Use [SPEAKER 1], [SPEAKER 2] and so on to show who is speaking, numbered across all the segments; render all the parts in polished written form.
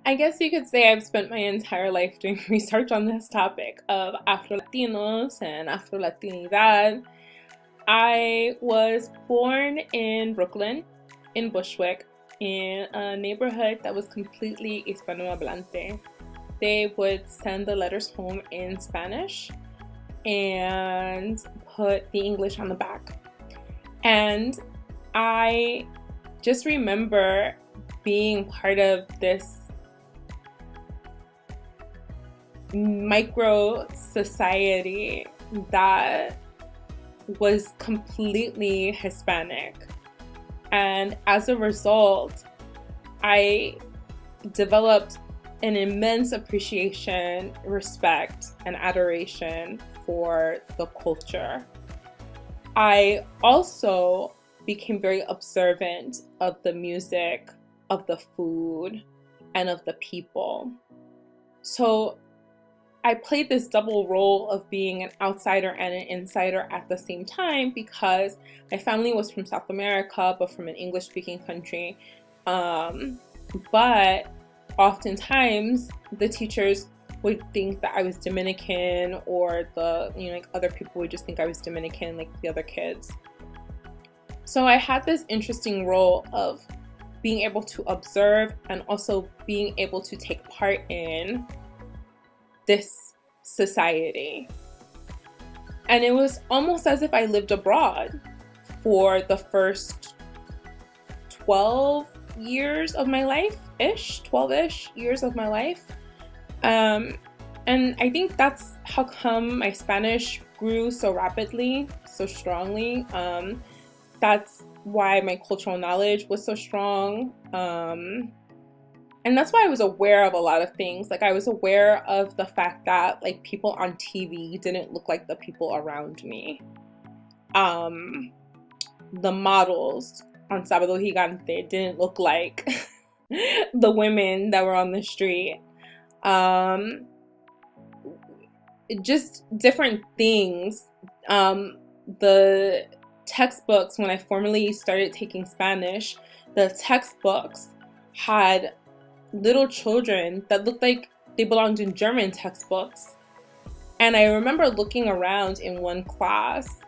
[SPEAKER 1] I guess you could say I've spent my entire life doing research on this topic of Afro-Latinos and Afro-Latinidad. I was born in Brooklyn, in Bushwick, in a neighborhood that was completely Hispanohablante. They would send the letters home in Spanish and put the English on the back. And I just remember being part of this micro society that was completely Hispanic. And as a result, I developed an immense appreciation, respect, and adoration for the culture. I also became very observant of the music, of the food, and of the people. So I played this double role of being an outsider and an insider at the same time because my family was from South America, but from an English-speaking country. But oftentimes the teachers would think that I was Dominican, or other people would just think I was Dominican, like the other kids. So I had this interesting role of being able to observe and also being able to take part in this society. And it was almost as if I lived abroad for the first 12 years of my life-ish, 12-ish years of my life. And I think that's how come my Spanish grew so rapidly, so strongly. That's why my cultural knowledge was so strong. And that's why I was aware of a lot of things. Like, I was aware of the fact that like people on TV didn't look like the people around me. The models on Sábado Gigante didn't look like the women that were on the street. Just different things. The textbooks, when I formally started taking Spanish, the textbooks had little children that looked like they belonged in German textbooks. And I remember looking around in one class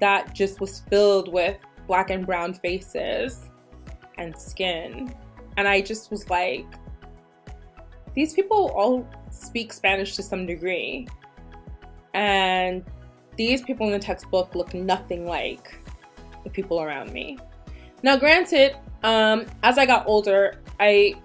[SPEAKER 1] that just was filled with black and brown faces and skin. And I just was like, these people all speak Spanish to some degree. And these people in the textbook look nothing like the people around me. Now, granted, as I got older, I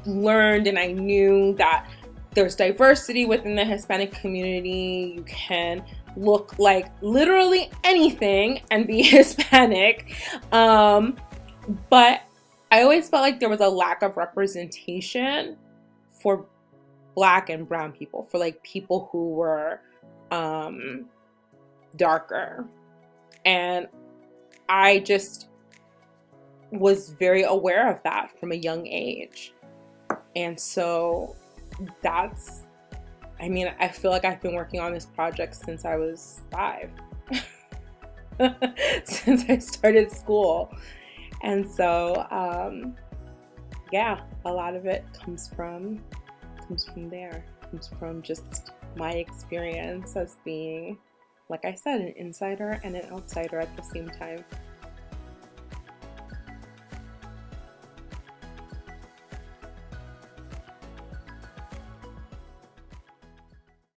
[SPEAKER 1] learned and I knew that there's diversity within the Hispanic community. You can look like literally anything and be Hispanic. But I always felt like there was a lack of representation for black and brown people, for like people who were darker. And I just was very aware of that from a young age. And so I feel like I've been working on this project since I was 5. Since I started school. And so yeah, a lot of it comes from there. Comes from just my experience as being, like I said, an insider and an outsider at the same time.